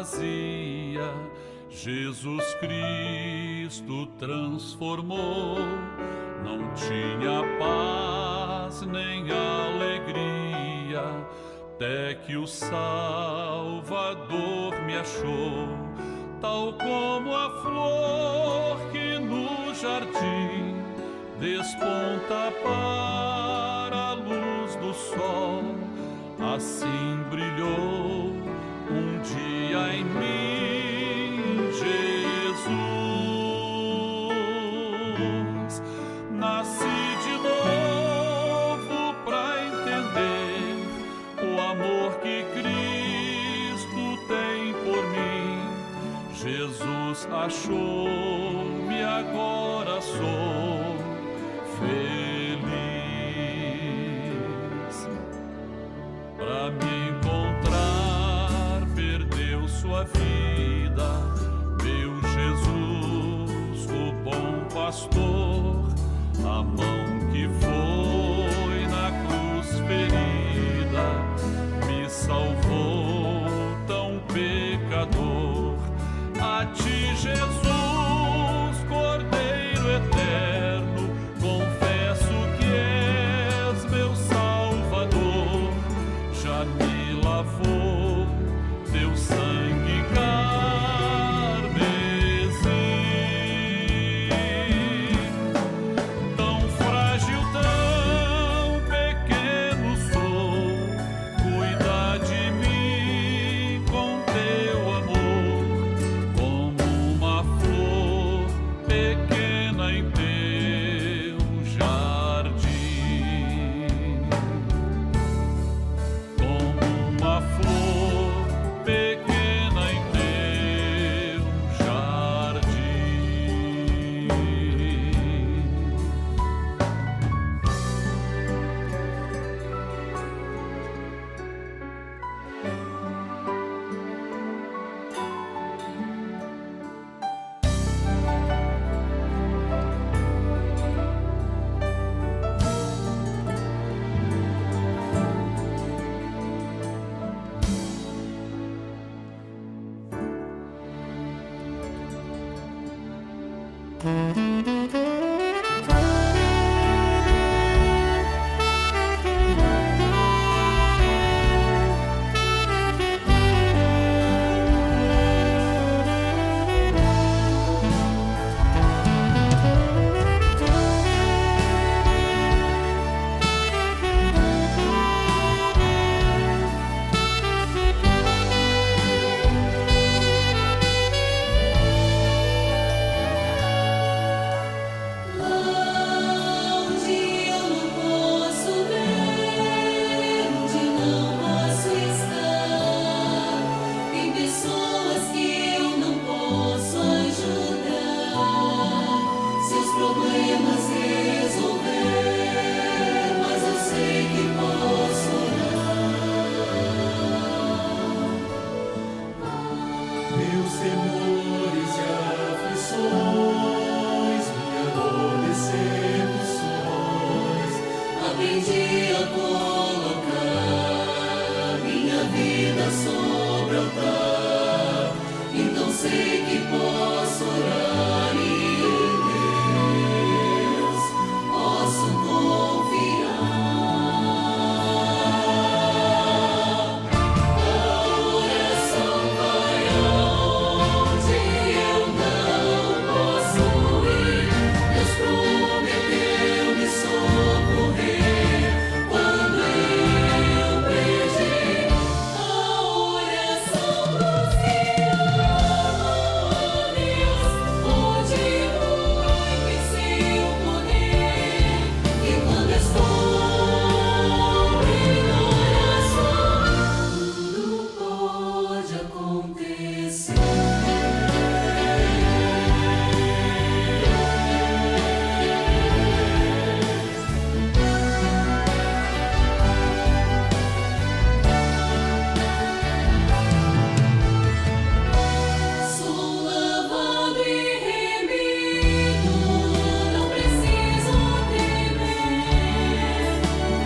vazia, Jesus Cristo transformou. Não tinha paz nem alegria, até que o Salvador me achou. Tal como a flor que no jardim desponta para a luz do sol, assim brilhou um dia em mim Jesus. Nasci de novo para entender o amor que Cristo tem por mim. Jesus achou-me, agora sou feliz. Para me encontrar, perdeu sua vida, meu Jesus, o bom pastor. A mão que foi na cruz ferida me salvou, tão pecador. A ti, Jesus, Cordeiro eterno, confesso que és meu Salvador. Já me lavou teu sangue carmesim. Tão frágil, tão pequeno sou, cuida de mim com teu amor, como uma flor pequena em teu jardim. Como uma flor pequena em teu jardim. Meus temores e aflições, minha dor, decepções, aprendi a colocar minha vida sobre o altar. Então sei que posso orar e em Deus posso confiar.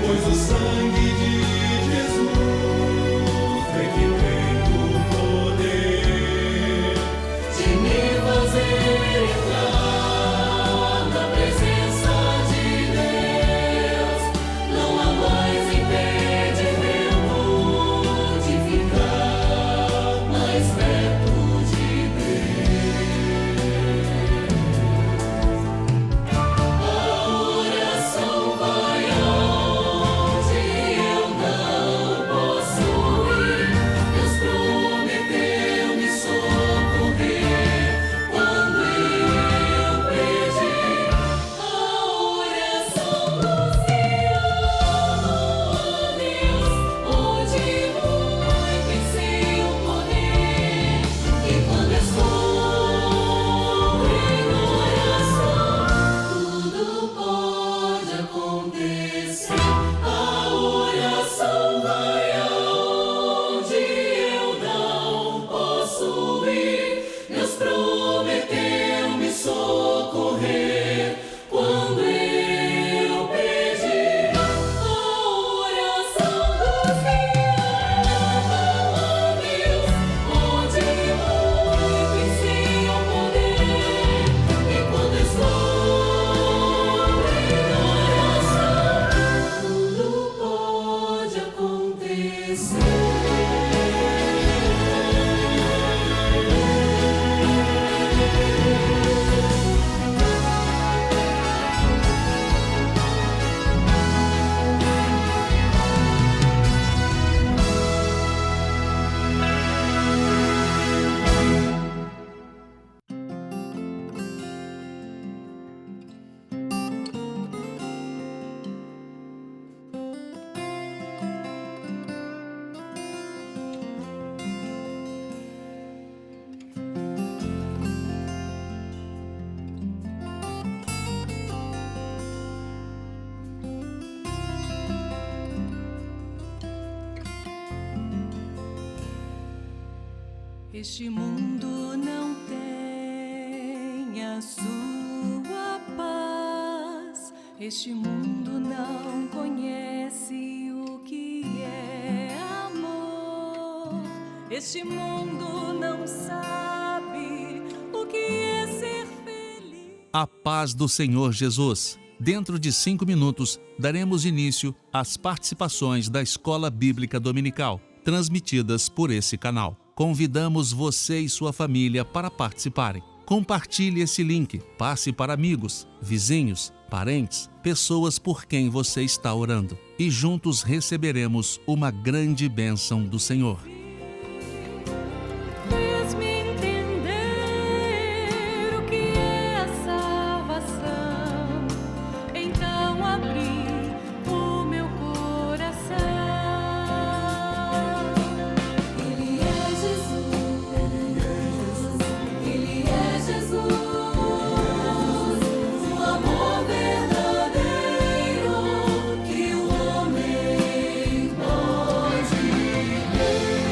Pois o sangue de Jesus é que tem o poder. Este mundo não tem a sua paz. Este mundo não conhece o que é amor. Este mundo não sabe o que é ser feliz. A paz do Senhor Jesus. Dentro de 5 minutos, daremos início às participações da Escola Bíblica Dominical, transmitidas por esse canal. Convidamos você e sua família para participarem. Compartilhe esse link, passe para amigos, vizinhos, parentes, pessoas por quem você está orando. E juntos receberemos uma grande bênção do Senhor. Fez-me entender o que é a salvação. Então abri o meu coração. Ele é Jesus. Ele é Jesus. O amor verdadeiro que o homem pode ter.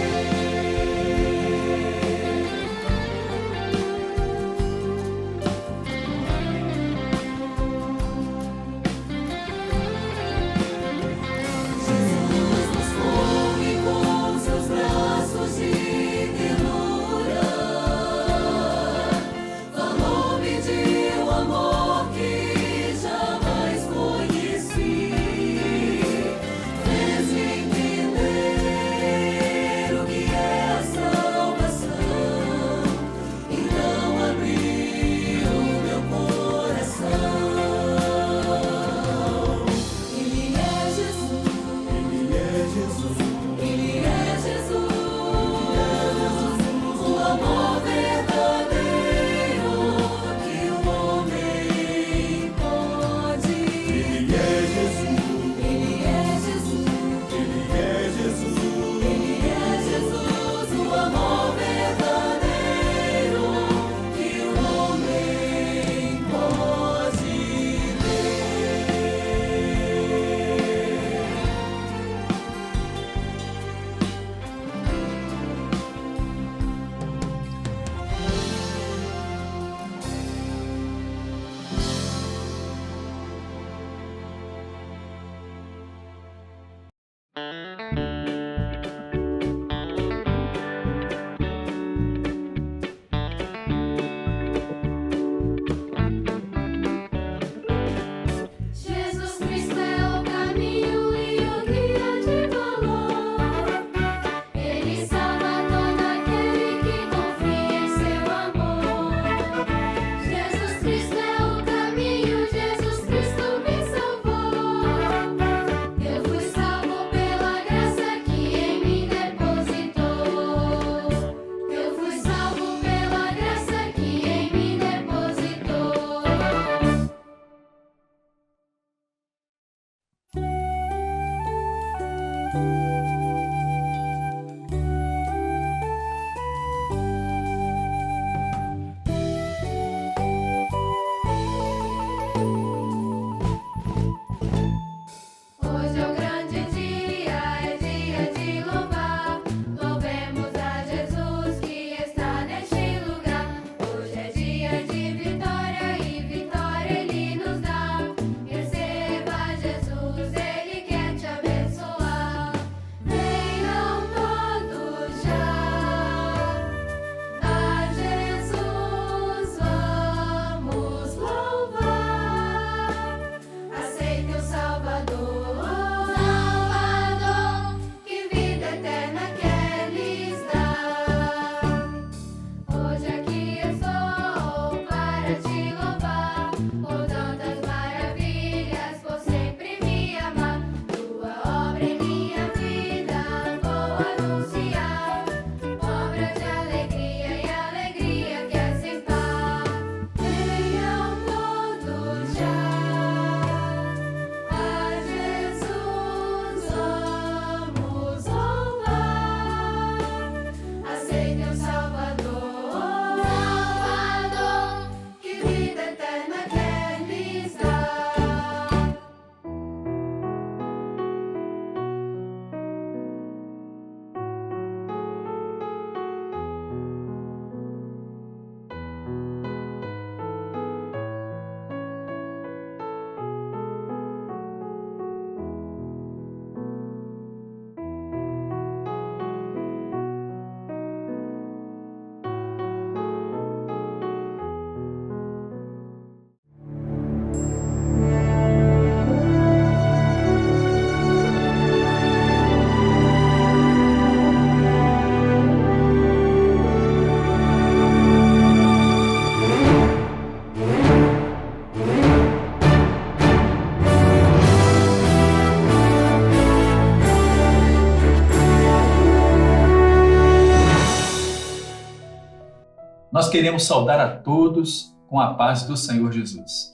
queremos saudar a todos com a paz do Senhor Jesus.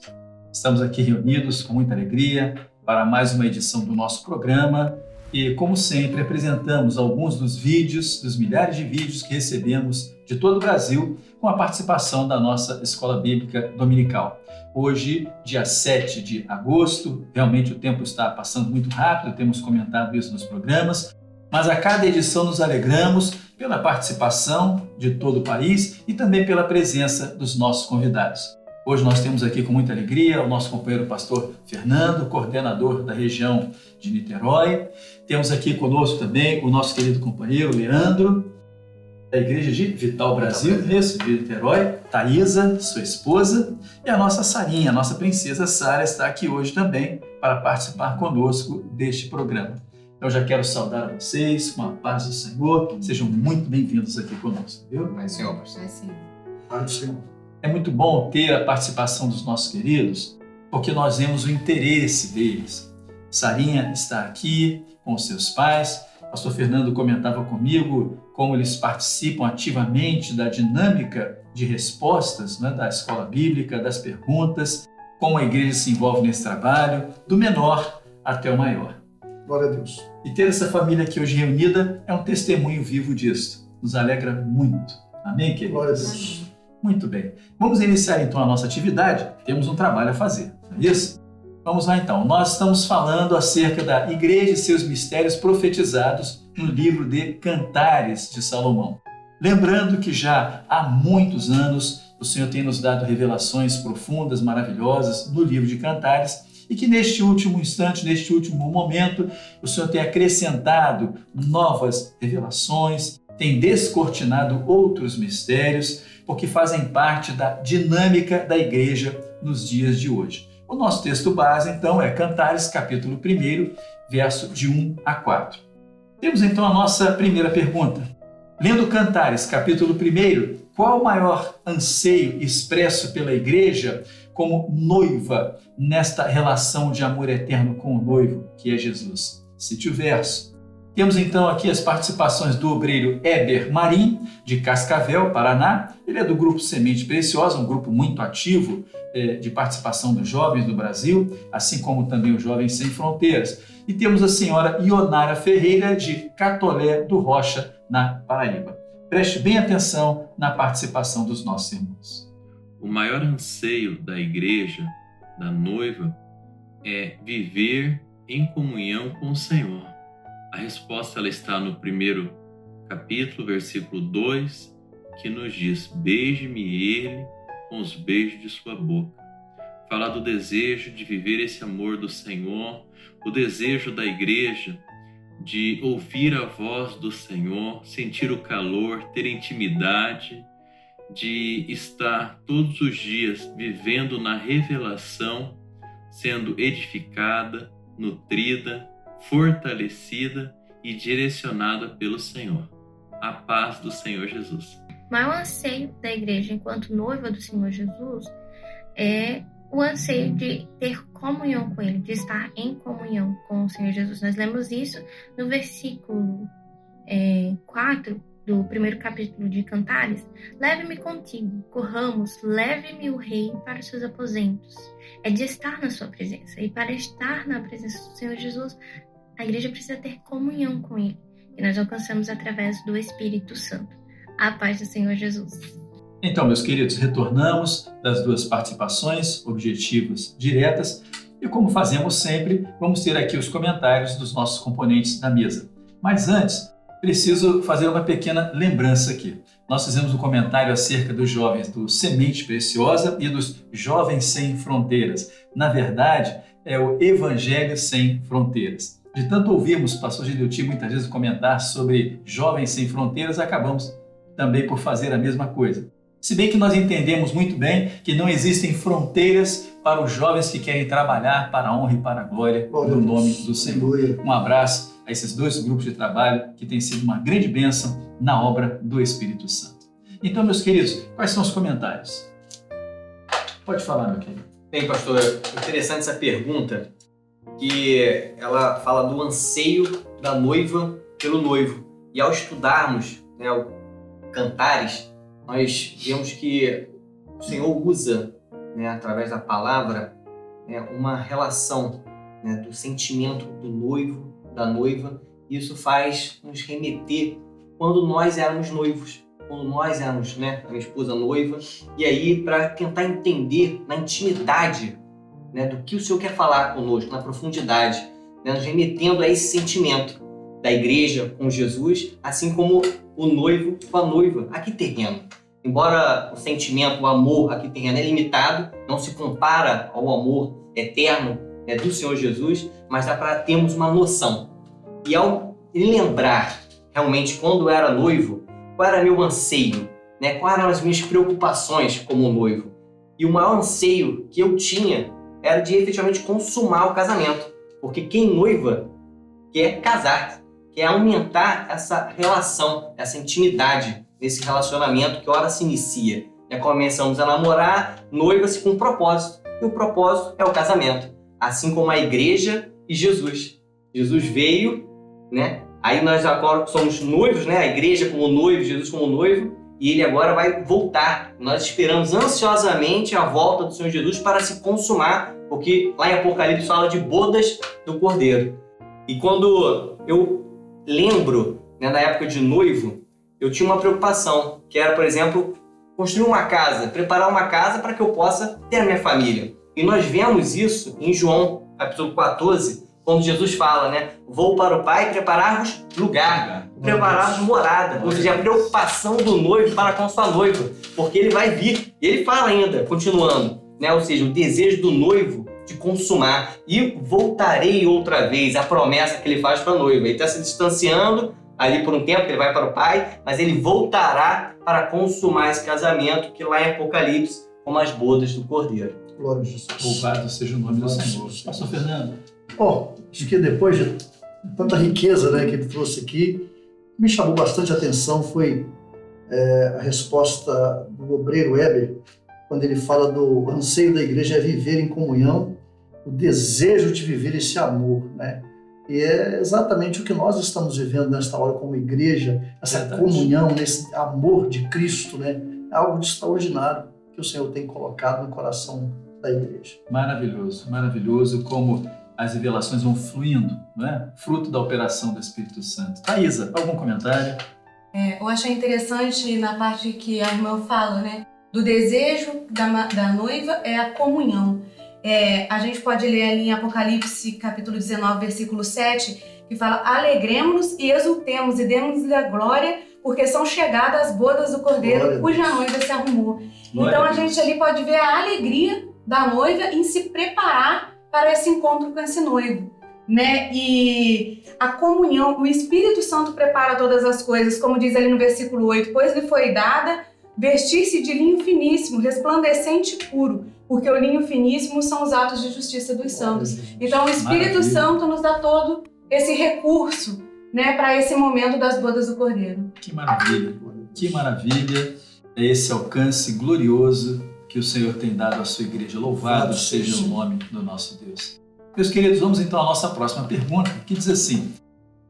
Estamos aqui reunidos com muita alegria para mais uma edição do nosso programa e, como sempre, apresentamos alguns dos vídeos, dos milhares de vídeos que recebemos de todo o Brasil com a participação da nossa Escola Bíblica Dominical. Hoje, dia 7 de agosto, realmente o tempo está passando muito rápido, temos comentado isso nos programas, mas a cada edição nos alegramos pela participação de todo o país e também pela presença dos nossos convidados. Hoje nós temos aqui com muita alegria o nosso companheiro pastor Fernando, coordenador da região de Niterói. Temos aqui conosco também o nosso querido companheiro Leandro, da Igreja de Vital Brasil, de Niterói, Thaisa, sua esposa, e a nossa Sarinha, a nossa princesa Sara, está aqui hoje também para participar conosco deste programa. Então, já quero saudar a vocês com a paz do Senhor. Sejam muito bem-vindos aqui conosco, viu? Vai, Senhor. Vai sim. Vai, Senhor. É muito bom ter a participação dos nossos queridos, porque nós vemos o interesse deles. Sarinha está aqui com os seus pais. O pastor Fernando comentava comigo como eles participam ativamente da dinâmica de respostas, né, da escola bíblica, das perguntas, como a igreja se envolve nesse trabalho, do menor até o maior. Glória a Deus. E ter essa família aqui hoje reunida é um testemunho vivo disso. Nos alegra muito. Amém, queridos? Glória a Deus. Muito bem. Vamos iniciar então a nossa atividade. Temos um trabalho a fazer, não é isso? Vamos lá então. Nós estamos falando acerca da igreja e seus mistérios profetizados no livro de Cantares de Salomão. Lembrando que já há muitos anos o Senhor tem nos dado revelações profundas, maravilhosas no livro de Cantares, e que neste último instante, neste último momento, o Senhor tem acrescentado novas revelações, tem descortinado outros mistérios, porque fazem parte da dinâmica da igreja nos dias de hoje. O nosso texto base, então, é Cantares, capítulo 1, verso de 1 a 4. Temos, então, a nossa primeira pergunta. Lendo Cantares, capítulo 1, qual o maior anseio expresso pela igreja como noiva nesta relação de amor eterno com o noivo, que é Jesus? Cite o verso. Temos então aqui as participações do obreiro Éber Marim, de Cascavel, Paraná. Ele é do grupo Semente Preciosa, um grupo muito ativo de participação dos jovens do Brasil, assim como também os Jovens Sem Fronteiras. E temos a senhora Ionara Ferreira, de Catolé do Rocha, na Paraíba. Preste bem atenção na participação dos nossos irmãos. O maior anseio da igreja, da noiva, é viver em comunhão com o Senhor. A resposta ela está no 1º capítulo, versículo 2, que nos diz: beije-me ele com os beijos de sua boca. Fala do desejo de viver esse amor do Senhor, o desejo da igreja de ouvir a voz do Senhor, sentir o calor, ter intimidade, de estar todos os dias vivendo na revelação, sendo edificada, nutrida, fortalecida e direcionada pelo Senhor. A paz do Senhor Jesus. O maior anseio da igreja enquanto noiva do Senhor Jesus é o anseio de ter comunhão com Ele, de estar em comunhão com o Senhor Jesus. Nós lemos isso no versículo 4 do 1º capítulo de Cantares. Leve-me contigo, corramos, leve-me o rei para os seus aposentos. É de estar na sua presença. E para estar na presença do Senhor Jesus, a igreja precisa ter comunhão com Ele, que nós alcançamos através do Espírito Santo. A paz do Senhor Jesus. Então, meus queridos, retornamos das duas participações objetivas diretas e, como fazemos sempre, vamos ter aqui os comentários dos nossos componentes da mesa. Mas antes, preciso fazer uma pequena lembrança aqui. Nós fizemos um comentário acerca dos jovens do Semente Preciosa e dos Jovens Sem Fronteiras. Na verdade, é o Evangelho Sem Fronteiras. De tanto ouvirmos o pastor Gileuti muitas vezes comentar sobre Jovens Sem Fronteiras, acabamos também por fazer a mesma coisa. Se bem que nós entendemos muito bem que não existem fronteiras para os jovens que querem trabalhar para a honra e para a glória do nome do Senhor. Um abraço a esses dois grupos de trabalho que têm sido uma grande bênção na obra do Espírito Santo. Então, meus queridos, quais são os comentários? Pode falar, meu querido. Bem, pastor, interessante essa pergunta, que ela fala do anseio da noiva pelo noivo. E ao estudarmos, o Cantares, nós vemos que o Senhor usa, né, através da palavra, né, uma relação, né, do sentimento do noivo, da noiva. Isso faz nos remeter quando nós éramos noivos, quando nós éramos, né, a minha esposa noiva, e aí para tentar entender na intimidade, né, do que o Senhor quer falar conosco, na profundidade, né, nos remetendo a esse sentimento da igreja com Jesus, assim como o noivo com a noiva aqui terreno. Embora o sentimento, o amor aqui terreno é limitado, não se compara ao amor eterno, né, do Senhor Jesus, mas dá para termos uma noção. E ao lembrar realmente quando eu era noivo, qual era meu anseio, né, quais eram as minhas preocupações como noivo. E o maior anseio que eu tinha era de efetivamente consumar o casamento, porque quem noiva quer casar, quer aumentar essa relação, essa intimidade nesse relacionamento que ora se inicia. Começamos a namorar, noiva-se com um propósito, e o propósito é o casamento, assim como a igreja e Jesus. Jesus veio, né? Aí nós agora somos noivos, né? A igreja como noivo, Jesus como noivo, e ele agora vai voltar. Nós esperamos ansiosamente a volta do Senhor Jesus para se consumar, porque lá em Apocalipse fala de bodas do Cordeiro. E quando eu lembro, né, na época de noivo, eu tinha uma preocupação, que era, por exemplo, construir uma casa, preparar uma casa para que eu possa ter a minha família. E nós vemos isso em João, capítulo 14, quando Jesus fala, né? Vou para o Pai preparar-vos lugar, preparar-vos morada. Ou seja, a preocupação do noivo para com sua noiva, porque ele vai vir. E ele fala ainda, continuando, né? Ou seja, o desejo do noivo de consumar. E voltarei outra vez, a promessa que ele faz para a noiva. Ele está se distanciando ali por um tempo, ele vai para o Pai, mas ele voltará para consumar esse casamento que lá em Apocalipse, como as bodas do Cordeiro. Glória a Jesus. Louvado seja o nome do Senhor. Pastor Fernando. Acho que depois de tanta riqueza, né, que ele trouxe aqui, me chamou bastante a atenção foi a resposta do obreiro Weber, quando ele fala do anseio da igreja é viver em comunhão, o desejo de viver esse amor, né? E é exatamente o que nós estamos vivendo nesta hora como igreja, essa comunhão, esse amor de Cristo, né? É algo de extraordinário que o Senhor tem colocado no coração da igreja. Maravilhoso, maravilhoso como as revelações vão fluindo, não é? Fruto da operação do Espírito Santo. Thaisa, algum comentário? Eu achei interessante na parte que a irmã fala, né? Do desejo da noiva é a comunhão. A gente pode ler ali em Apocalipse, capítulo 19, versículo 7, que fala: alegremos-nos e exultemos e demos-lhe a glória, porque são chegadas as bodas do Cordeiro, cuja noiva se arrumou. Então a gente ali pode ver a alegria da noiva em se preparar para esse encontro com esse noivo, né? E a comunhão, o Espírito Santo prepara todas as coisas, como diz ali no versículo 8, pois lhe foi dada vestir-se de linho finíssimo, resplandecente e puro, porque o linho finíssimo são os atos de justiça dos santos. Então o Espírito Santo nos dá todo esse recurso, né, para esse momento das bodas do Cordeiro. Que maravilha, que maravilha é esse alcance glorioso que o Senhor tem dado à sua igreja. Louvado seja o nome do nosso Deus. Meus queridos, vamos então à nossa próxima pergunta, que diz assim: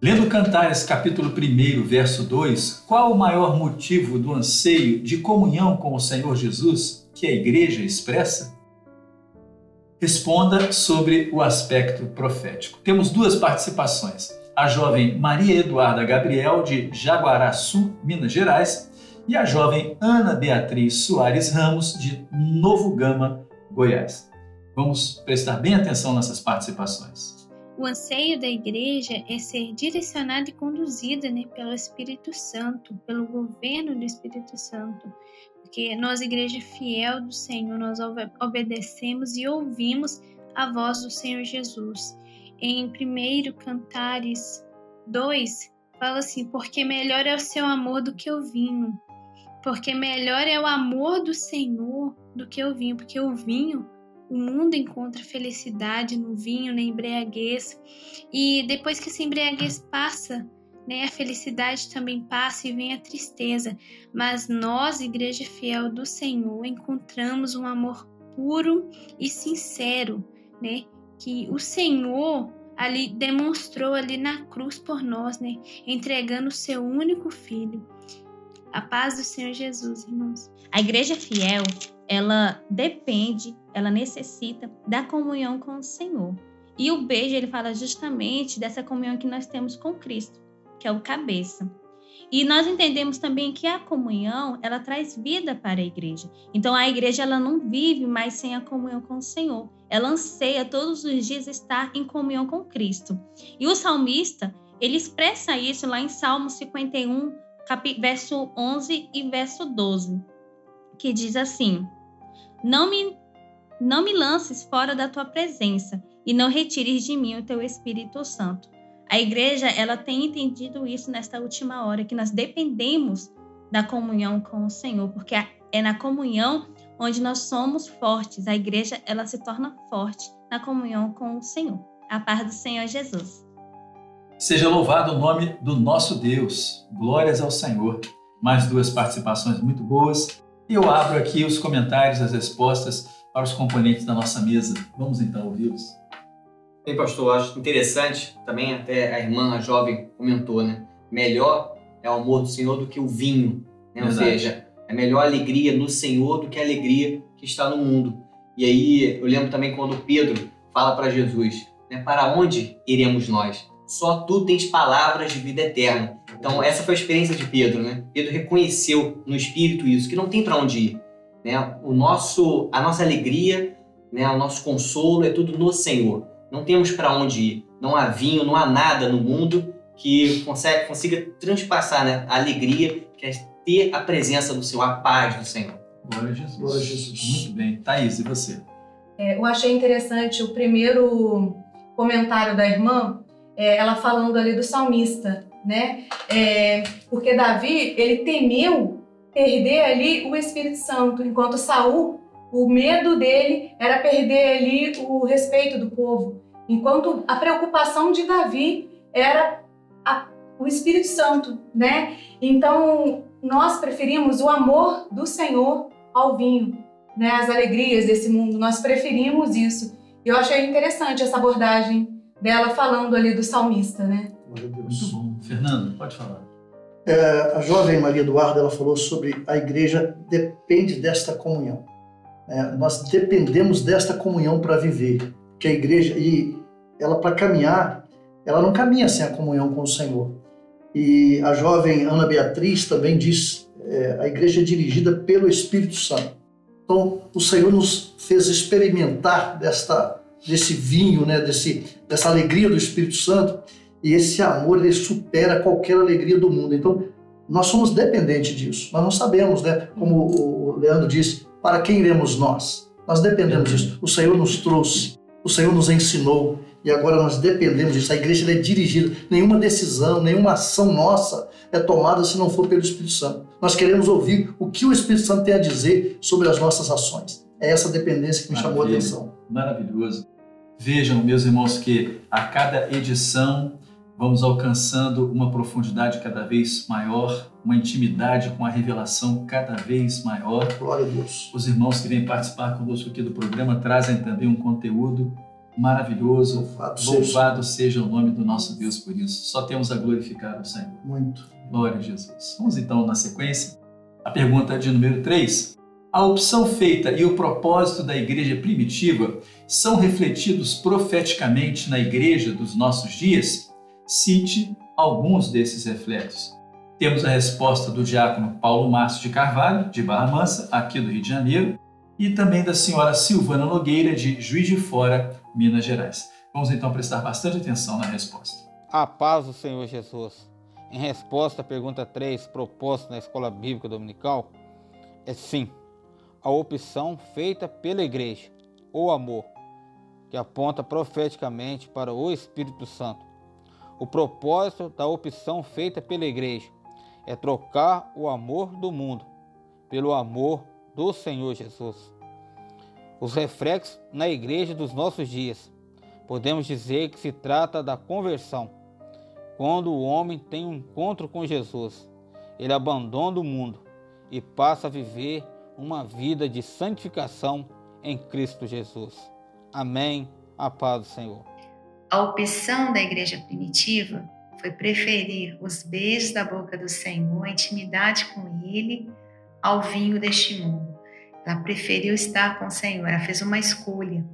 lendo Cantares capítulo 1, verso 2, qual o maior motivo do anseio de comunhão com o Senhor Jesus que a igreja expressa? Responda sobre o aspecto profético. Temos duas participações. A jovem Maria Eduarda Gabriel, de Jaguaraçu, Minas Gerais, e a jovem Ana Beatriz Soares Ramos, de Novo Gama, Goiás. Vamos prestar bem atenção nessas participações. O anseio da igreja é ser direcionada e conduzida, né, pelo Espírito Santo, pelo governo do Espírito Santo. Porque nós, igreja fiel do Senhor, nós obedecemos e ouvimos a voz do Senhor Jesus. Em 1 Cantares 2, fala assim: porque melhor é o seu amor do que o vinho. Porque melhor é o amor do Senhor do que o vinho. Porque o vinho, o mundo encontra felicidade no vinho, na embriaguez. E depois que essa embriaguez passa, né, a felicidade também passa e vem a tristeza. Mas nós, igreja fiel do Senhor, encontramos um amor puro e sincero, né, que o Senhor ali demonstrou ali na cruz por nós, né, entregando o seu único filho. A paz do Senhor Jesus, irmãos. A igreja fiel, ela depende, ela necessita da comunhão com o Senhor. E o beijo, ele fala justamente dessa comunhão que nós temos com Cristo, que é o cabeça. E nós entendemos também que a comunhão, ela traz vida para a igreja. Então, a igreja, ela não vive mais sem a comunhão com o Senhor. Ela anseia todos os dias estar em comunhão com Cristo. E o salmista, ele expressa isso lá em Salmo 51, verso 11 e verso 12, que diz assim: Não me lances fora da tua presença e não retires de mim o teu Espírito Santo. A igreja, ela tem entendido isso nesta última hora, que nós dependemos da comunhão com o Senhor, porque é na comunhão onde nós somos fortes. A igreja, ela se torna forte na comunhão com o Senhor. A paz do Senhor Jesus. Seja louvado o nome do nosso Deus. Glórias ao Senhor. Mais 2 participações muito boas. E eu abro aqui os comentários, as respostas para os componentes da nossa mesa. Vamos então ouvi-los. Bem, pastor, acho interessante, também até a irmã, a jovem, comentou, né? Melhor é o amor do Senhor do que o vinho, né? Ou seja, é melhor a alegria no Senhor do que a alegria que está no mundo. E aí, eu lembro também quando Pedro fala para Jesus, né? Para onde iremos nós? Só tu tens palavras de vida eterna. Então, essa foi a experiência de Pedro, né? Pedro reconheceu no Espírito isso, que não tem para onde ir, né? A nossa alegria, né? O nosso consolo é tudo no Senhor. Não temos para onde ir. Não há vinho, não há nada no mundo que consiga transpassar, né, a alegria, que é ter a presença do Senhor, a paz do Senhor. Glória a Jesus. Glória a Jesus. Muito bem. Thaís, e você? Eu achei interessante o primeiro comentário da irmã, ela falando ali do salmista, né? Porque Davi, ele temeu perder ali o Espírito Santo, enquanto Saul, o medo dele era perder ali o respeito do povo, enquanto a preocupação de Davi era o Espírito Santo, né? Então, nós preferimos o amor do Senhor ao vinho, né? As alegrias desse mundo, nós preferimos isso. E eu achei interessante essa abordagem dela falando ali do salmista, né? Muito bom. Fernando, pode falar. A jovem Maria Eduarda, ela falou sobre a igreja depende desta comunhão. Nós dependemos desta comunhão para viver, que a igreja, e ela para caminhar, ela não caminha sem a comunhão com o Senhor. E a jovem Ana Beatriz também diz, a igreja é dirigida pelo Espírito Santo. Então, o Senhor nos fez experimentar desse vinho, né, dessa alegria do Espírito Santo, e esse amor, ele supera qualquer alegria do mundo. Então, nós somos dependentes disso. Nós não sabemos, né, como o Leandro disse, para quem iremos nós? Nós dependemos disso. O Senhor nos trouxe, o Senhor nos ensinou e agora nós dependemos disso. A igreja é dirigida. Nenhuma decisão, nenhuma ação nossa é tomada se não for pelo Espírito Santo. Nós queremos ouvir o que o Espírito Santo tem a dizer sobre as nossas ações. É essa dependência que me chamou a atenção. Maravilhoso. Vejam, meus irmãos, que a cada edição vamos alcançando uma profundidade cada vez maior, uma intimidade com a revelação cada vez maior. Glória a Deus. Os irmãos que vêm participar conosco aqui do programa trazem também um conteúdo maravilhoso. Louvado seja o nome do nosso Deus por isso. Só temos a glorificar o Senhor. Muito. Glória a Jesus. Vamos então na sequência. A pergunta de número 3. A opção feita e o propósito da igreja primitiva são refletidos profeticamente na igreja dos nossos dias? Cite alguns desses reflexos. Temos a resposta do diácono Paulo Márcio de Carvalho, de Barra Mansa, aqui do Rio de Janeiro, e também da senhora Silvana Nogueira, de Juiz de Fora, Minas Gerais. Vamos então prestar bastante atenção na resposta. A paz do Senhor Jesus. Em resposta à pergunta 3, proposta na Escola Bíblica Dominical, é sim. A opção feita pela igreja, o amor, que aponta profeticamente para o Espírito Santo. O propósito da opção feita pela igreja é trocar o amor do mundo pelo amor do Senhor Jesus. Os reflexos na igreja dos nossos dias. Podemos dizer que se trata da conversão. Quando o homem tem um encontro com Jesus, ele abandona o mundo e passa a viver uma vida de santificação em Cristo Jesus. Amém. A paz do Senhor. A opção da igreja primitiva foi preferir os beijos da boca do Senhor, a intimidade com Ele, ao vinho deste mundo. Ela preferiu estar com o Senhor, ela fez uma escolha.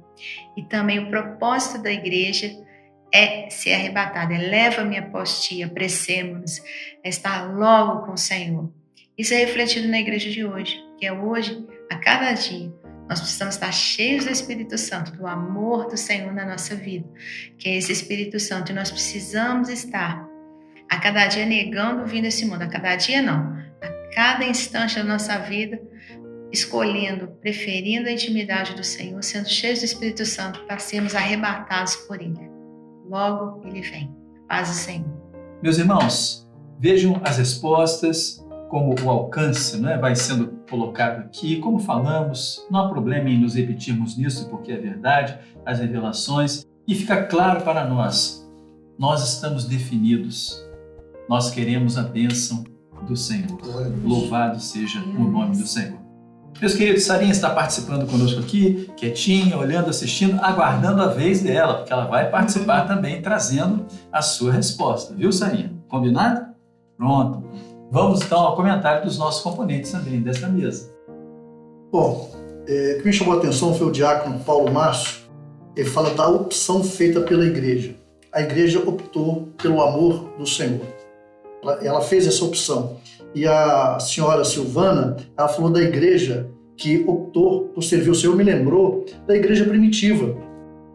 E também o propósito da igreja é ser arrebatada, é leva-me após ti, apressemo-nos, é estar logo com o Senhor. Isso é refletido na igreja de hoje, que é hoje, a cada dia, nós precisamos estar cheios do Espírito Santo, do amor do Senhor na nossa vida, que é esse Espírito Santo, e nós precisamos estar a cada dia negando o vinho desse mundo, a cada dia não, a cada instante da nossa vida, escolhendo, preferindo a intimidade do Senhor, sendo cheios do Espírito Santo para sermos arrebatados por Ele. Logo Ele vem. Paz do Senhor. Meus irmãos, vejam as respostas, como o alcance, né, vai sendo colocado aqui, como falamos, não há problema em nos repetirmos nisso, porque é verdade, as revelações, e fica claro para nós estamos definidos, nós queremos a bênção do Senhor. Louvado seja o nome do Senhor. Meus queridos, Sarinha está participando conosco aqui, quietinha, olhando, assistindo, aguardando a vez dela, porque ela vai participar também, trazendo a sua resposta. Viu, Sarinha? Combinado? Pronto. Vamos então ao comentário dos nossos componentes também desta mesa. Bom, o que me chamou a atenção foi o diácono Paulo Márcio. Ele fala da opção feita pela igreja. A igreja optou pelo amor do Senhor. Ela fez essa opção. E a senhora Silvana, ela falou da igreja que optou por servir o Senhor, me lembrou da igreja primitiva.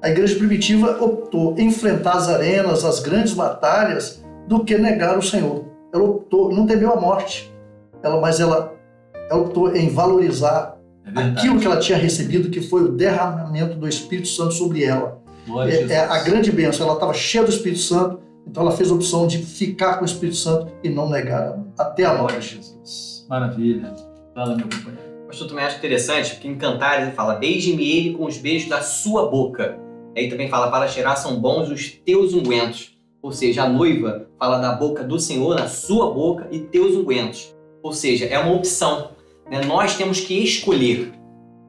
A igreja primitiva optou em enfrentar as arenas, as grandes batalhas, do que negar o Senhor. Ela optou, não temeu a morte, mas ela optou em valorizar aquilo que ela tinha recebido, que foi o derramamento do Espírito Santo sobre ela. A grande bênção, ela estava cheia do Espírito Santo, então ela fez a opção de ficar com o Espírito Santo e não negar até a morte. Jesus. Maravilha. Fala, meu companheiro. Pastor, também acho interessante, porque em Cantares ele fala: beije-me ele com os beijos da sua boca. Aí também fala: para cheirar são bons os teus ungüentos. Ou seja, a noiva fala da boca do Senhor, na sua boca e teus ungüentos. Ou seja, é uma opção, né? Nós temos que escolher,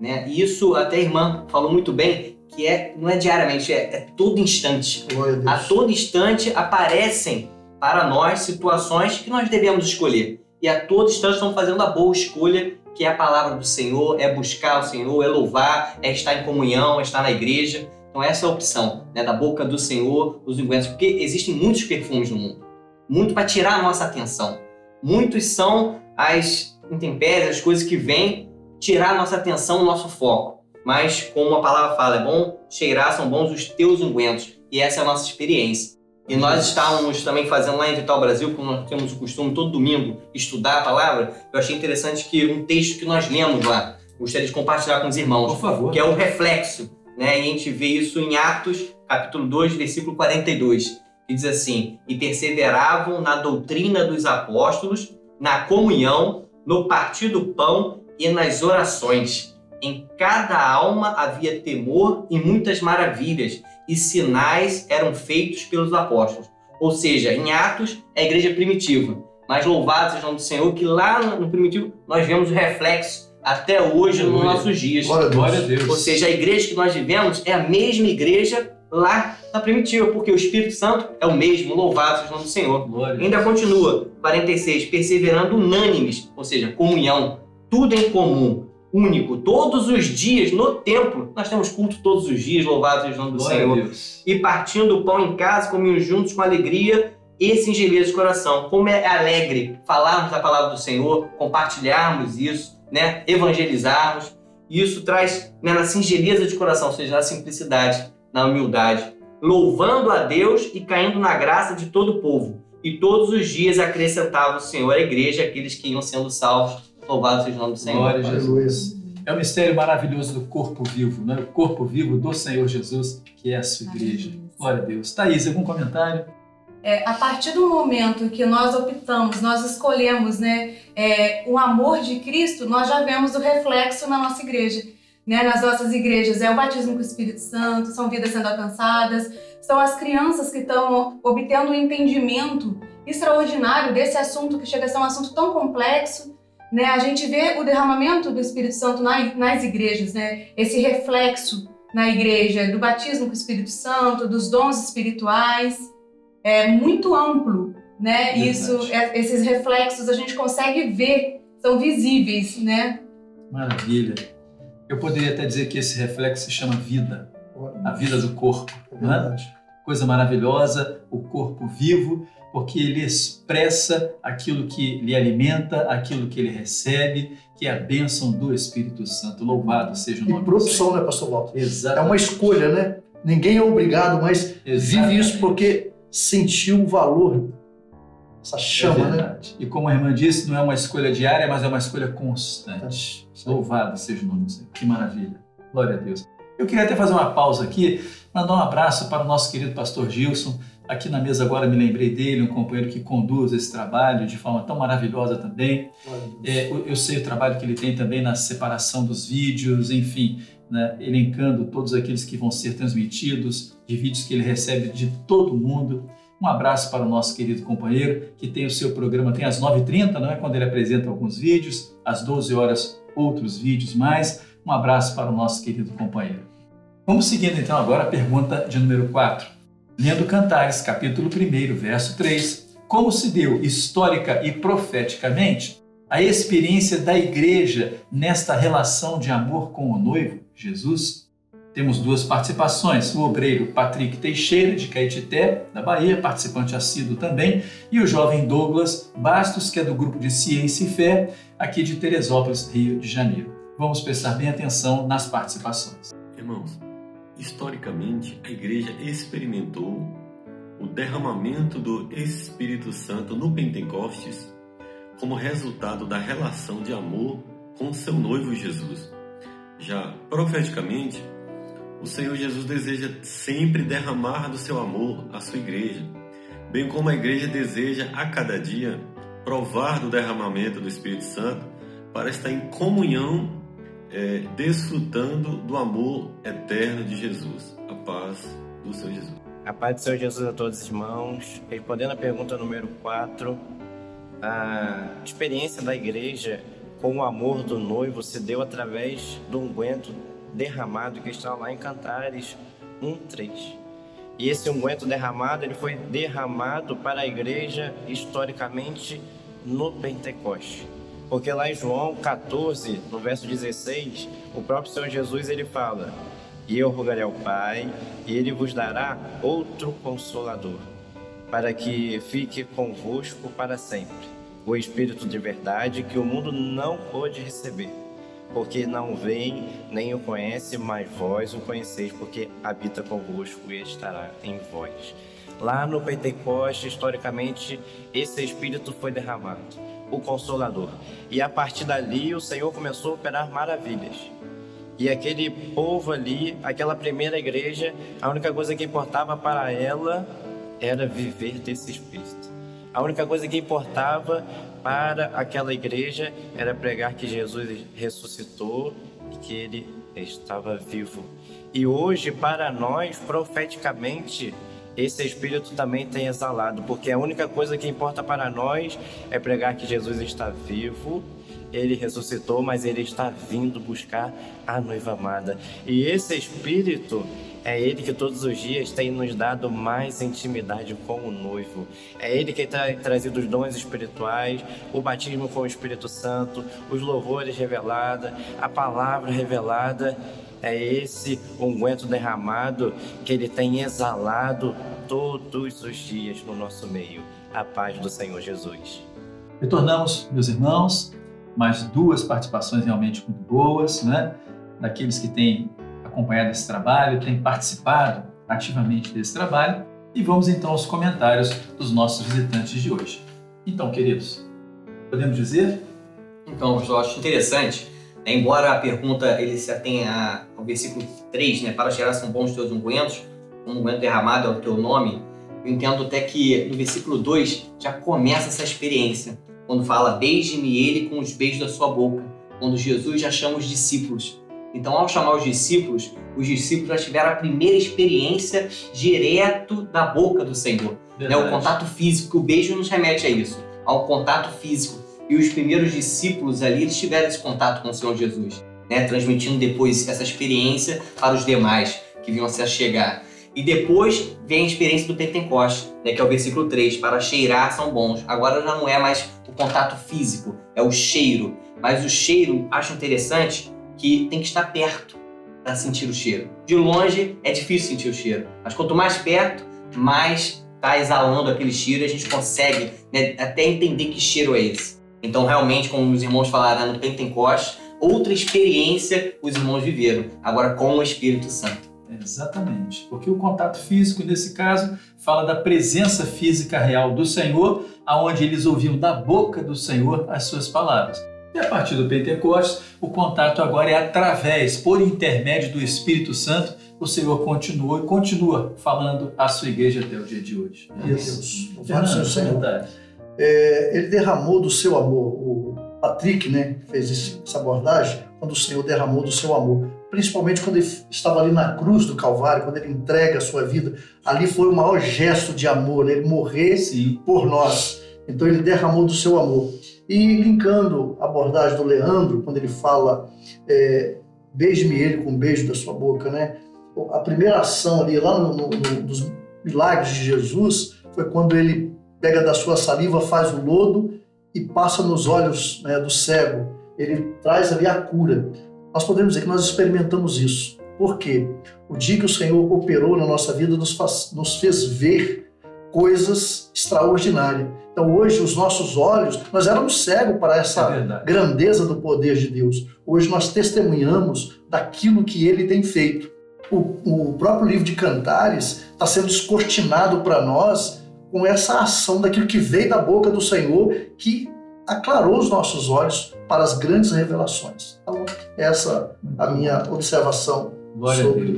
né? E isso até a irmã falou muito bem, que não é diariamente, é todo instante. A todo instante aparecem para nós situações que nós devemos escolher. E a todo instante estamos fazendo a boa escolha, que é a palavra do Senhor, é buscar o Senhor, é louvar, é estar em comunhão, é estar na igreja. Então essa é a opção, né, da boca do Senhor, os ungüentos, porque existem muitos perfumes no mundo, muito para tirar a nossa atenção. Muitos são as intempéries, as coisas que vêm tirar a nossa atenção, o nosso foco. Mas como a palavra fala, é bom cheirar, são bons os teus ungüentos. E essa é a nossa experiência. E nós estávamos também fazendo lá em Vital Brasil, como nós temos o costume todo domingo estudar a palavra, eu achei interessante que um texto que nós lemos lá, gostaria de compartilhar com os irmãos, por favor, que é o reflexo. Né? E a gente vê isso em Atos, capítulo 2, versículo 42, que diz assim: e perseveravam na doutrina dos apóstolos, na comunhão, no partir do pão e nas orações. Em cada alma havia temor e muitas maravilhas, e sinais eram feitos pelos apóstolos. Ou seja, em Atos é a igreja primitiva, mas louvado seja o nome do Senhor, que lá no primitivo nós vemos o reflexo até hoje nos nossos dias. Glória a Deus. Ou seja, a igreja que nós vivemos é a mesma igreja lá na primitiva, porque o Espírito Santo é o mesmo, louvado seja o nome do Senhor. Ainda continua, 46, perseverando unânimes, ou seja, comunhão, tudo em comum, único, todos os dias no templo, nós temos culto todos os dias, louvado seja o nome do Senhor. E partindo o pão em casa, comiam juntos com alegria e singeleza de coração. Como é alegre falarmos da palavra do Senhor, compartilharmos isso, né, evangelizarmos. Isso traz, né, na singeleza de coração, ou seja, na simplicidade, na humildade, louvando a Deus e caindo na graça de todo o povo. E todos os dias acrescentava o Senhor à igreja aqueles que iam sendo salvos. Louvado seja o nome do Senhor. Glória a Jesus. É o mistério maravilhoso do corpo vivo, né? O corpo vivo do Senhor Jesus, que é a sua igreja. Glória a Deus. Thaís, algum comentário? A partir do momento que nós optamos, nós escolhemos, né, o amor de Cristo, nós já vemos o reflexo na nossa igreja. Né? Nas nossas igrejas é o batismo com o Espírito Santo, são vidas sendo alcançadas, são as crianças que estão obtendo um entendimento extraordinário desse assunto, que chega a ser um assunto tão complexo. Né? A gente vê o derramamento do Espírito Santo nas igrejas, né? Esse reflexo na igreja do batismo com o Espírito Santo, dos dons espirituais. é muito amplo, né? Verdade. Esses reflexos a gente consegue ver, são visíveis, né? Maravilha. Eu poderia até dizer que esse reflexo se chama vida, a vida do corpo, né? Coisa maravilhosa, o corpo vivo, porque ele expressa aquilo que lhe alimenta, aquilo que ele recebe, que é a bênção do Espírito Santo. Louvado seja o nome E por opção, né, pastor Walter? Exato. É uma escolha, né? Ninguém é obrigado, mas vive isso porque sentiu o valor, essa chama, né? E como a irmã disse, não é uma escolha diária, mas é uma escolha constante. Louvado seja o nome do Senhor. Que maravilha. Glória a Deus. Eu queria até fazer uma pausa aqui, mandar um abraço para o nosso querido pastor Gilson. Aqui na mesa agora me lembrei dele, um companheiro que conduz esse trabalho de forma tão maravilhosa também. Eu sei o trabalho que ele tem também na separação dos vídeos, enfim, né, elencando todos aqueles que vão ser transmitidos, de vídeos que ele recebe de todo mundo. Um abraço para o nosso querido companheiro, que tem o seu programa, tem às 9h30, não é? Quando ele apresenta alguns vídeos, às 12 horas outros vídeos mais. Um abraço para o nosso querido companheiro. Vamos seguindo então agora a pergunta de número 4. Lendo Cantares, capítulo 1, verso 3. Como se deu histórica e profeticamente a experiência da igreja nesta relação de amor com o noivo, Jesus? Temos 2 participações, o obreiro Patrick Teixeira, de Caetité, da Bahia, participante assíduo também, e o jovem Douglas Bastos, que é do grupo de Ciência e Fé, aqui de Teresópolis, Rio de Janeiro. Vamos prestar bem atenção nas participações. Irmãos, historicamente, a igreja experimentou o derramamento do Espírito Santo no Pentecostes como resultado da relação de amor com seu noivo Jesus. Já profeticamente, o Senhor Jesus deseja sempre derramar do seu amor à sua igreja, bem como a igreja deseja a cada dia provar do derramamento do Espírito Santo para estar em comunhão, desfrutando do amor eterno de Jesus. A paz do Senhor Jesus. A paz do Senhor Jesus a todos os irmãos. Respondendo a pergunta número 4, a experiência da igreja com o amor do noivo se deu através do unguento derramado que está lá em Cantares 1:3. E esse unguento derramado, ele foi derramado para a igreja historicamente no Pentecoste. Porque lá em João 14, no verso 16, o próprio Senhor Jesus ele fala: "E eu rogarei ao Pai, e ele vos dará outro consolador, para que fique convosco para sempre, o Espírito de verdade que o mundo não pôde receber, porque não vem nem o conhece, mas vós o conheceis, porque habita convosco e estará em vós." Lá no Pentecoste, historicamente, esse Espírito foi derramado, o Consolador. E a partir dali, o Senhor começou a operar maravilhas. E aquele povo ali, aquela primeira igreja, a única coisa que importava para ela era viver desse Espírito. A única coisa que importava para aquela igreja era pregar que Jesus ressuscitou e que ele estava vivo. E hoje, para nós, profeticamente, esse Espírito também tem exalado, porque a única coisa que importa para nós é pregar que Jesus está vivo, ele ressuscitou, mas ele está vindo buscar a noiva amada. E esse Espírito é ele que todos os dias tem nos dado mais intimidade com o noivo. É ele que tem trazido os dons espirituais, o batismo com o Espírito Santo, os louvores revelados, a palavra revelada. É esse unguento derramado que ele tem exalado todos os dias no nosso meio. A paz do Senhor Jesus. Retornamos, meus irmãos, mais 2 participações realmente muito boas, né? Daqueles que têm acompanhado esse trabalho, têm participado ativamente desse trabalho. E vamos então aos comentários dos nossos visitantes de hoje. Então, queridos, podemos dizer? Então, eu acho interessante, embora a pergunta ele se atenha ao versículo 3, né, para gerar são bons teus ungüentos, um unguento derramado é o teu nome, eu entendo até que no versículo 2 já começa essa experiência, quando fala, beije-me ele com os beijos da sua boca, quando Jesus já chama os discípulos. Então, ao chamar os discípulos já tiveram a primeira experiência direto da boca do Senhor. Né? O contato físico, o beijo nos remete a isso, ao contato físico. E os primeiros discípulos ali, eles tiveram esse contato com o Senhor Jesus, né? Transmitindo depois essa experiência para os demais que vinham se achegar. E depois vem a experiência do Pentecostes, né, que é o versículo 3, para cheirar são bons. Agora já não é mais o contato físico, é o cheiro. Mas o cheiro, acho interessante que tem que estar perto para sentir o cheiro. De longe é difícil sentir o cheiro, mas quanto mais perto, mais está exalando aquele cheiro e a gente consegue, né, até entender que cheiro é esse. Então, realmente, como os irmãos falaram no Pentecostes, outra experiência os irmãos viveram, agora com o Espírito Santo. Exatamente, porque o contato físico, nesse caso, fala da presença física real do Senhor, aonde eles ouviam da boca do Senhor as suas palavras. E a partir do Pentecostes, o contato agora é através, por intermédio do Espírito Santo, o Senhor continuou e continua falando à sua igreja até o dia de hoje. Isso. Fernando, Senhor. Ele derramou do seu amor. O Patrick, né, fez essa abordagem quando o Senhor derramou do seu amor. Principalmente quando ele estava ali na cruz do Calvário, quando ele entrega a sua vida. Ali foi o maior gesto de amor, né? Ele morrer por nós. Então ele derramou do seu amor. E linkando a abordagem do Leandro, quando ele fala beije-me ele com um beijo da sua boca, né? A primeira ação ali, lá nos milagres de Jesus, foi quando ele pega da sua saliva, faz o lodo e passa nos olhos, né, do cego. Ele traz ali a cura. Nós podemos dizer que nós experimentamos isso. Por quê? O dia que o Senhor operou na nossa vida nos fez ver coisas extraordinárias. Então hoje os nossos olhos, nós éramos cegos para essa grandeza do poder de Deus. Hoje nós testemunhamos daquilo que Ele tem feito. O próprio livro de Cantares está sendo descortinado para nós com essa ação daquilo que veio da boca do Senhor, que aclarou os nossos olhos para as grandes revelações. Então, essa é a minha observação sobre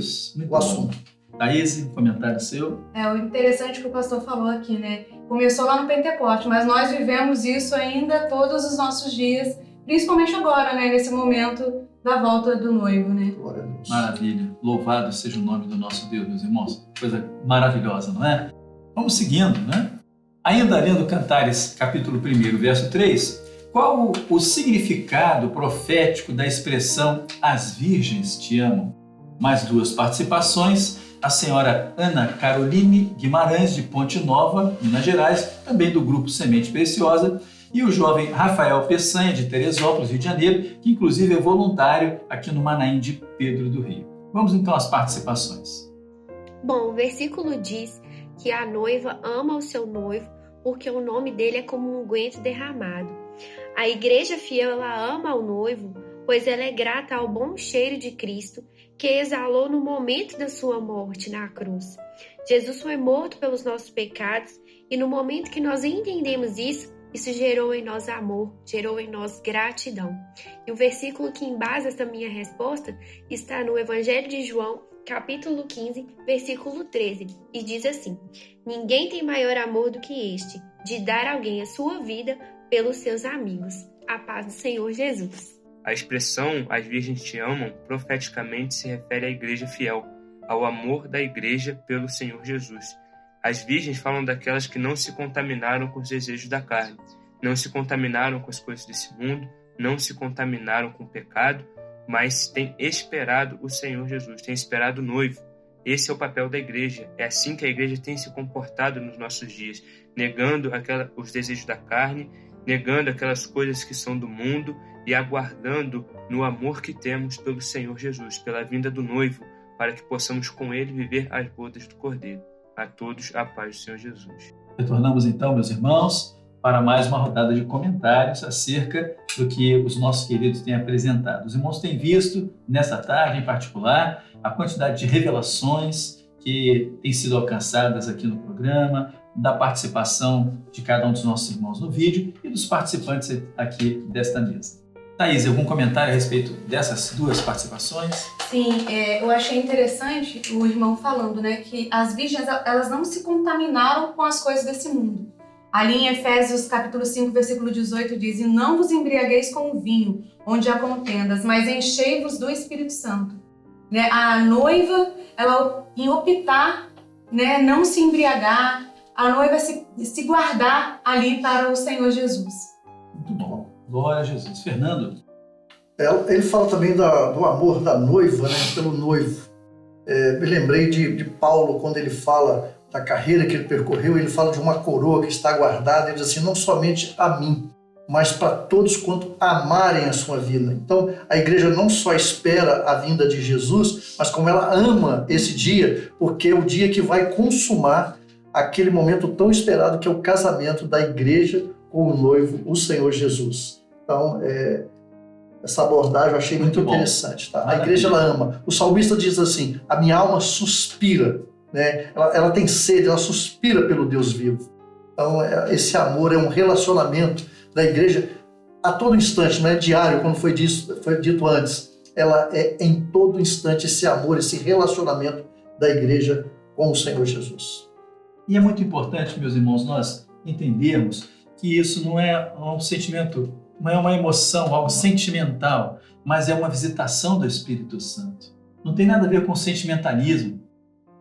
o assunto. Thaís, um comentário seu? O interessante que o pastor falou aqui, né? Começou lá no Pentecostes, mas nós vivemos isso ainda todos os nossos dias, principalmente agora, né? Nesse momento da volta do noivo, né? Glória a Deus. Maravilha. Louvado seja o nome do nosso Deus, meus irmãos. Coisa maravilhosa, não é? Vamos seguindo, né? Ainda lendo Cantares, capítulo 1, verso 3, qual o significado profético da expressão as virgens te amam? Mais duas participações, a senhora Ana Caroline Guimarães, de Ponte Nova, Minas Gerais, também do grupo Semente Preciosa, e o jovem Rafael Peçanha, de Teresópolis, Rio de Janeiro, que inclusive é voluntário aqui no Manaim de Pedro do Rio. Vamos então às participações. Bom, o versículo diz que a noiva ama o seu noivo porque o nome dele é como um unguento derramado. A igreja fiel, ela ama o noivo, pois ela é grata ao bom cheiro de Cristo que exalou no momento da sua morte na cruz. Jesus foi morto pelos nossos pecados e no momento que nós entendemos isso gerou em nós amor, gerou em nós gratidão. E o versículo que embasa essa minha resposta está no Evangelho de João, capítulo 15, versículo 13, e diz assim: ninguém tem maior amor do que este, de dar a alguém a sua vida pelos seus amigos. A paz do Senhor Jesus. A expressão as virgens te amam profeticamente se refere à igreja fiel, ao amor da igreja pelo Senhor Jesus. As virgens falam daquelas que não se contaminaram com os desejos da carne, não se contaminaram com as coisas desse mundo, não se contaminaram com o pecado, mas têm esperado o Senhor Jesus, têm esperado o noivo. Esse é o papel da igreja. É assim que a igreja tem se comportado nos nossos dias, negando os desejos da carne, negando aquelas coisas que são do mundo e aguardando no amor que temos pelo Senhor Jesus, pela vinda do noivo, para que possamos com ele viver as bodas do Cordeiro. A todos a paz do Senhor Jesus. Retornamos então, meus irmãos, para mais uma rodada de comentários acerca do que os nossos queridos têm apresentado. Os irmãos têm visto, nessa tarde em particular, a quantidade de revelações que têm sido alcançadas aqui no programa, da participação de cada um dos nossos irmãos no vídeo e dos participantes aqui desta mesa. Thaís, algum comentário a respeito dessas duas participações? Sim, eu achei interessante o irmão falando, né, que as virgens, elas não se contaminaram com as coisas desse mundo. Ali em Efésios capítulo 5, versículo 18 diz: e não vos embriagueis com o vinho, onde há contendas, mas enchei-vos do Espírito Santo. Né? A noiva, ela em optar, né, não se embriagar, a noiva se guardar ali para o Senhor Jesus. Muito bom. Glória a Jesus. Fernando? Ele fala também do amor da noiva, né, pelo noivo. Me lembrei de Paulo, quando ele fala da carreira que ele percorreu, ele fala de uma coroa que está guardada, ele diz assim, não somente a mim, mas para todos quanto amarem a sua vida. Então, a igreja não só espera a vinda de Jesus, mas como ela ama esse dia, porque é o dia que vai consumar aquele momento tão esperado que é o casamento da igreja com o noivo, o Senhor Jesus. Então, essa abordagem eu achei muito interessante. Tá? A igreja, ela ama. O salmista diz assim, a minha alma suspira, né? Ela tem sede, ela suspira pelo Deus vivo. Então, esse amor é um relacionamento da igreja a todo instante, não é diário, como foi dito antes. Ela é em todo instante esse amor, esse relacionamento da igreja com o Senhor Jesus. E é muito importante, meus irmãos, nós entendermos que isso não é um sentimento, não é uma emoção, algo sentimental, mas é uma visitação do Espírito Santo. Não tem nada a ver com sentimentalismo,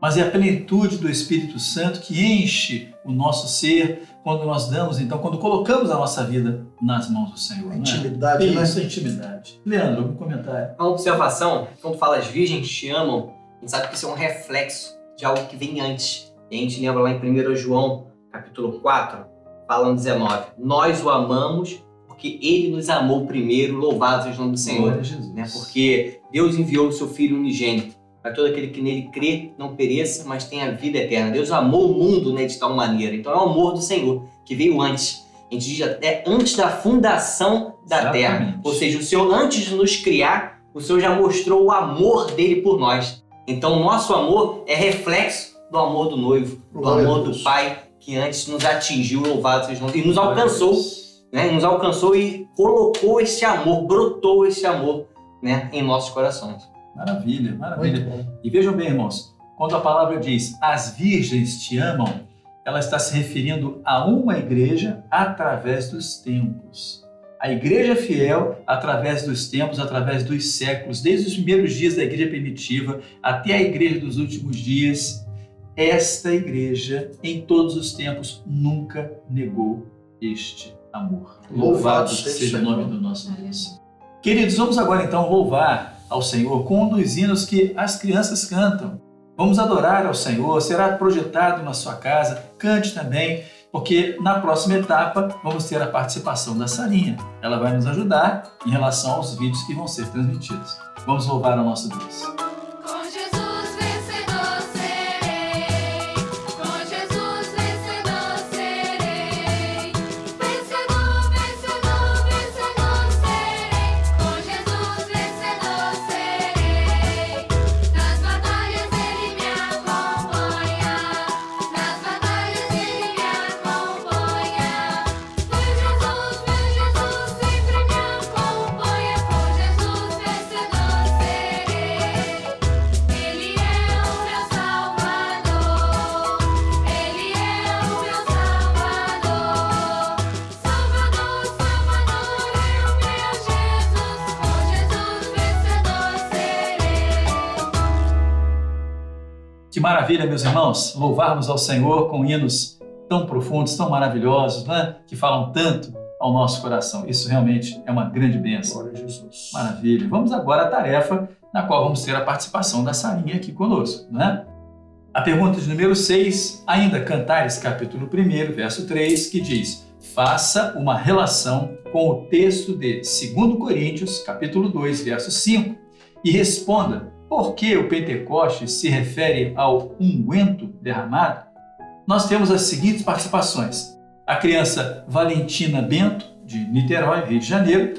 mas é a plenitude do Espírito Santo que enche o nosso ser quando nós damos, então, quando colocamos a nossa vida nas mãos do Senhor. Intimidade, né? Isso, intimidade. Leandro, algum comentário? Uma observação, quando fala as virgens te amam, a gente sabe que isso é um reflexo de algo que vem antes. E a gente lembra lá em 1 João, capítulo 4, falando 19. Nós o amamos porque ele nos amou primeiro, louvado seja o nome do Senhor. Né? Porque Deus enviou o seu Filho unigênito para todo aquele que nele crê, não pereça, mas tenha vida eterna. Deus amou o mundo, né, de tal maneira. Então é o amor do Senhor, que veio antes. A gente diz até antes da fundação da terra. Ou seja, o Senhor, antes de nos criar, o Senhor já mostrou o amor dele por nós. Então o nosso amor é reflexo do amor do noivo, do amor do Pai, que antes nos atingiu, louvado seja o nome, e nos alcançou, né? Nos alcançou e colocou esse amor, brotou esse amor, né, em nossos corações. Maravilha, maravilha. E vejam bem, irmãos, quando a palavra diz as virgens te amam, ela está se referindo a uma igreja através dos tempos. A igreja fiel, através dos tempos, através dos séculos, desde os primeiros dias da igreja primitiva até a igreja dos últimos dias, esta igreja, em todos os tempos, nunca negou este amor. Louvado seja o nome do nosso Deus. Queridos, vamos agora então louvar ao Senhor com um dos hinos que as crianças cantam. Vamos adorar ao Senhor, será projetado na sua casa, cante também, porque na próxima etapa vamos ter a participação da Sarinha. Ela vai nos ajudar em relação aos vídeos que vão ser transmitidos. Vamos louvar ao nosso Deus. Que maravilha, meus irmãos, louvarmos ao Senhor com hinos tão profundos, tão maravilhosos, né? Que falam tanto ao nosso coração. Isso realmente é uma grande bênção. Glória a Jesus. Maravilha. Vamos agora à tarefa na qual vamos ter a participação da Sarinha aqui conosco, né? A pergunta de número 6, ainda Cantares, capítulo 1, verso 3, que diz: faça uma relação com o texto de 2 Coríntios, capítulo 2, verso 5, e responda: por que o Pentecostes se refere ao unguento derramado? Nós temos as seguintes participações. A criança Valentina Bento, de Niterói, Rio de Janeiro,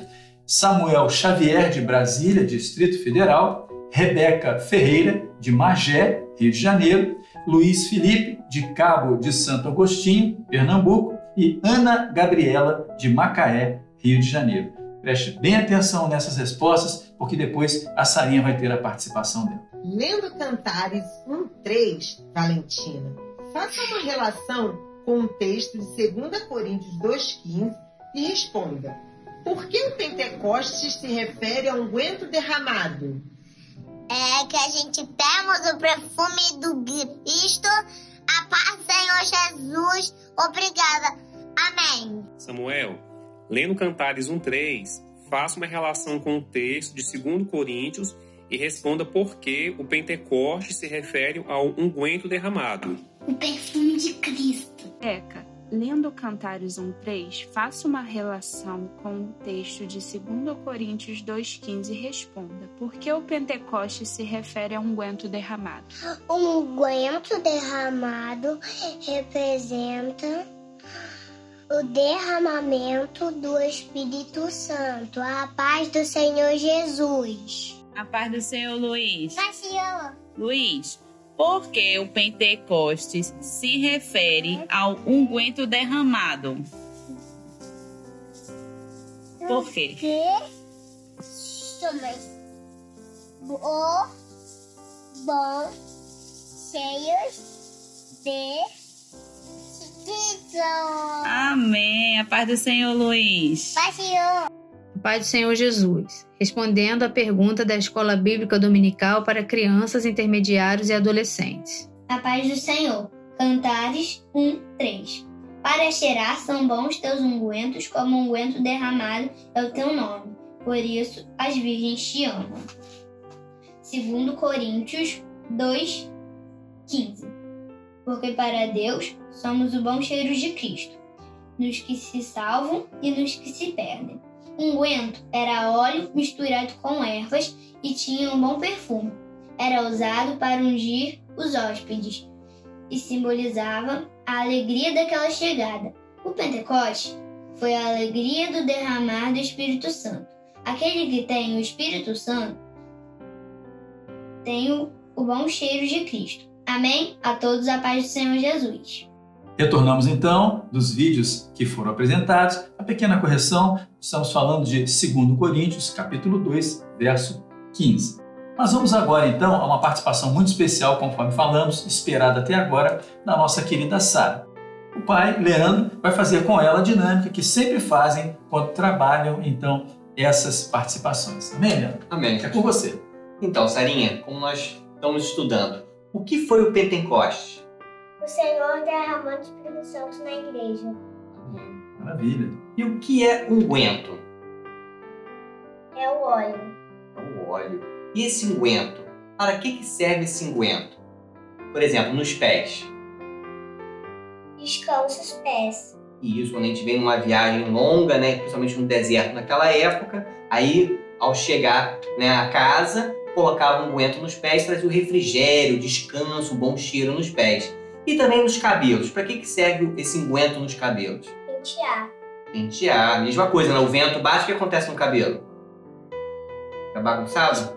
Samuel Xavier, de Brasília, Distrito Federal, Rebeca Ferreira, de Magé, Rio de Janeiro, Luiz Felipe, de Cabo de Santo Agostinho, Pernambuco, e Ana Gabriela, de Macaé, Rio de Janeiro. Preste bem atenção nessas respostas, porque depois a Sarinha vai ter a participação dela. Lendo Cantares 1:3, Valentina, faça uma relação com o texto de 2 Coríntios 2:15 e responda: por que o Pentecostes se refere a unguento derramado? É que a gente temos o perfume do Cristo, a paz do Senhor Jesus. Obrigada. Amém. Samuel, lendo Cantares 1:3, faça uma relação com o texto de 2 Coríntios e responda por que o Pentecoste se refere ao unguento derramado. O perfume de Cristo. Teca, lendo Cantares 1:3, faça uma relação com o texto de 2 Coríntios 2:15 e responda: por que o Pentecoste se refere a unguento derramado? O unguento derramado representa o derramamento do Espírito Santo. A paz do Senhor Jesus. A paz do Senhor, Luiz. Paz, Senhor. Luiz, por que o Pentecostes se refere ao unguento derramado? Por quê? Porque somos bons, cheios de Espírito. Amém. A paz do Senhor, Luiz. Paz, Senhor. Pai do Senhor Jesus, respondendo à pergunta da Escola Bíblica Dominical para crianças, intermediários e adolescentes. A paz do Senhor. Cantares 1:3. Para cheirar são bons teus ungüentos, como unguento derramado é o teu nome. Por isso as virgens te amam. 2 Coríntios 2:15. Porque para Deus somos o bom cheiro de Cristo, nos que se salvam e nos que se perdem. Unguento era óleo misturado com ervas e tinha um bom perfume. Era usado para ungir os hóspedes e simbolizava a alegria daquela chegada. O Pentecoste foi a alegria do derramar do Espírito Santo. Aquele que tem o Espírito Santo tem o bom cheiro de Cristo. Amém? A todos a paz do Senhor Jesus. Retornamos então dos vídeos que foram apresentados. A pequena correção, estamos falando de 2 Coríntios, capítulo 2, verso 15. Nós vamos agora então a uma participação muito especial, conforme falamos, esperada até agora, da nossa querida Sara. O pai, Leandro, vai fazer com ela a dinâmica que sempre fazem quando trabalham então essas participações. Amém, Leandro? Amém. É com você. Então, Sarinha, como nós estamos estudando, o que foi o Pentecoste? O Senhor derramando o Espírito Santo na igreja. Maravilha. E o que é unguento? É o óleo. É o óleo. E esse unguento? Para que serve esse unguento? Por exemplo, nos pés. Descansa os pés. E isso, quando a gente vem numa viagem longa, né, principalmente no deserto naquela época, aí, ao chegar, né, à casa, colocava um unguento nos pés, trazia o refrigério, o descanso, o bom cheiro nos pés. E também nos cabelos. Para que serve esse unguento nos cabelos? Pentear. Pentear. Mesma coisa, né? O vento bate, o que acontece no cabelo? Fica bagunçado?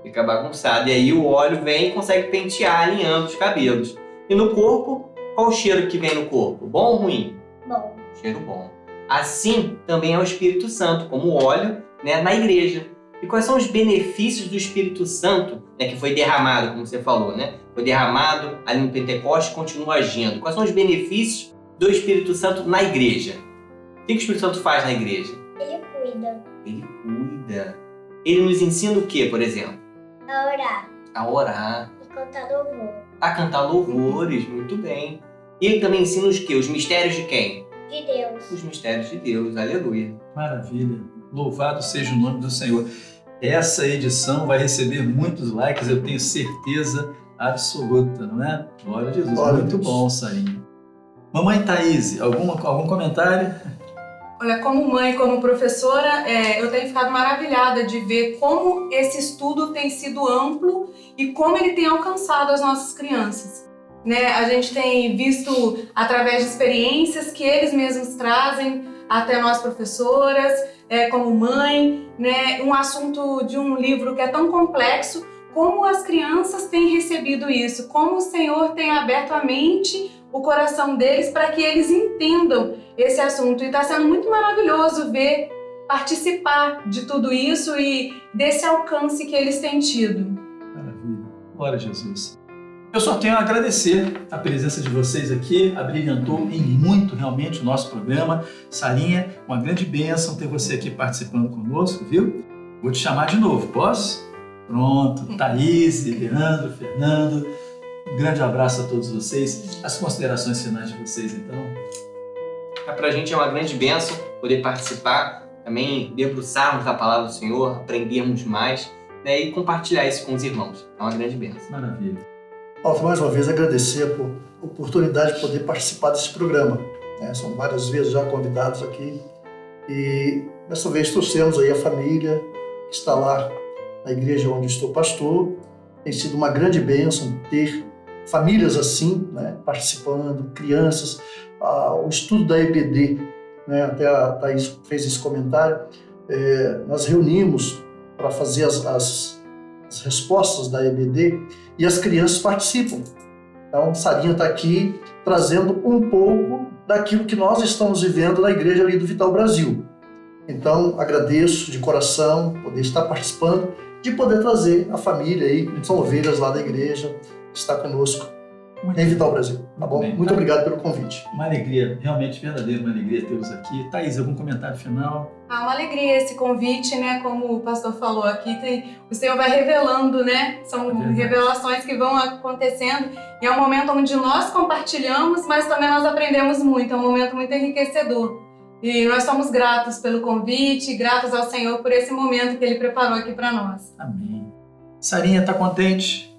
Fica bagunçado. E aí o óleo vem e consegue pentear, alinhando os cabelos. E no corpo, qual o cheiro que vem no corpo? Bom ou ruim? Bom. Cheiro bom. Assim também é o Espírito Santo, como óleo, né, na igreja. E quais são os benefícios do Espírito Santo, né, que foi derramado, como você falou, né? Foi derramado ali no Pentecoste e continua agindo. Quais são os benefícios do Espírito Santo na igreja? O que o Espírito Santo faz na igreja? Ele cuida. Ele cuida. Ele nos ensina o que, por exemplo? A orar. A orar. E cantar louvor. A cantar louvores, muito bem. E ele também ensina os quê? Os mistérios de quem? De Deus. Os mistérios de Deus, aleluia. Maravilha. Louvado seja o nome do Senhor. Essa edição vai receber muitos likes, eu tenho certeza absoluta, não é? Glória a Jesus. Glória Muito a Deus. bom, Sarinha. Mamãe Thaís, algum comentário? Olha, como mãe, como professora, eu tenho ficado maravilhada de ver como esse estudo tem sido amplo e como ele tem alcançado as nossas crianças. Né? A gente tem visto, através de experiências que eles mesmos trazem até nós professoras, como mãe, né? Um assunto de um livro que é tão complexo, como as crianças têm recebido isso, como o Senhor tem aberto a mente, o coração deles para que eles entendam esse assunto. E está sendo muito maravilhoso ver, participar de tudo isso e desse alcance que eles têm tido. Maravilha. Glória a Jesus. Eu só tenho a agradecer a presença de vocês aqui, abrilhantou em muito realmente o nosso programa. Sarinha, uma grande bênção ter você aqui participando conosco, viu? Vou te chamar de novo, posso? Pronto, Thaís, Leandro, Fernando, um grande abraço a todos vocês. As considerações finais de vocês, então. Para a gente é uma grande bênção poder participar, também debruçarmos da palavra do Senhor, aprendermos mais. né, e compartilhar isso com os irmãos. É uma grande bênção. Maravilha. Alto, mais uma vez agradecer por oportunidade de poder participar desse programa. São várias vezes já convidados aqui e dessa vez trouxemos aí a família que está lá na igreja onde estou pastor. Tem sido uma grande bênção ter famílias assim, né, participando, crianças. O estudo da EBD, né, até a Thaís fez esse comentário, nós reunimos para fazer as respostas da EBD e as crianças participam. Então, Sarinha está aqui trazendo um pouco daquilo que nós estamos vivendo na igreja ali do Vital Brasil. Então, agradeço de coração poder estar participando, de poder trazer a família aí, que são ovelhas lá da igreja, que está conosco em Vital Brasil. Tá bom? Muito obrigado pelo convite. Uma alegria, realmente verdadeira, uma alegria tê-los aqui. Thaís, algum comentário final? Uma alegria esse convite, né? Como o pastor falou aqui, o Senhor vai revelando, né? São revelações que vão acontecendo e é um momento onde nós compartilhamos, mas também nós aprendemos muito. É um momento muito enriquecedor. E nós somos gratos pelo convite, gratos ao Senhor por esse momento que Ele preparou aqui para nós. Amém. Sarinha, está contente?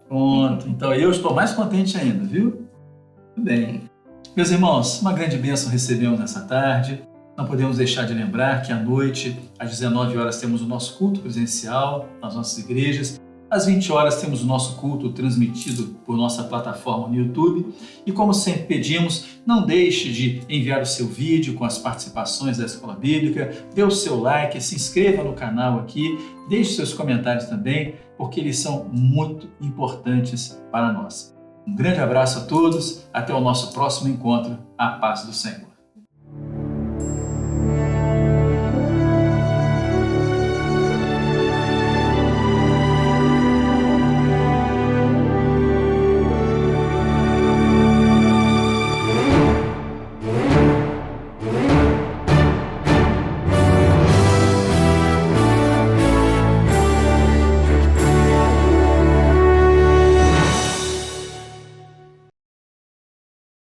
Pronto. Então eu estou mais contente ainda, viu? Tudo bem. Meus irmãos, uma grande bênção recebemos nessa tarde. Não podemos deixar de lembrar que à noite, às 19 horas, temos o nosso culto presencial nas nossas igrejas. Às 20 horas temos o nosso culto transmitido por nossa plataforma no YouTube. E como sempre pedimos, não deixe de enviar o seu vídeo com as participações da Escola Bíblica, dê o seu like, se inscreva no canal aqui, deixe seus comentários também, porque eles são muito importantes para nós. Um grande abraço a todos, até o nosso próximo encontro. A paz do Senhor.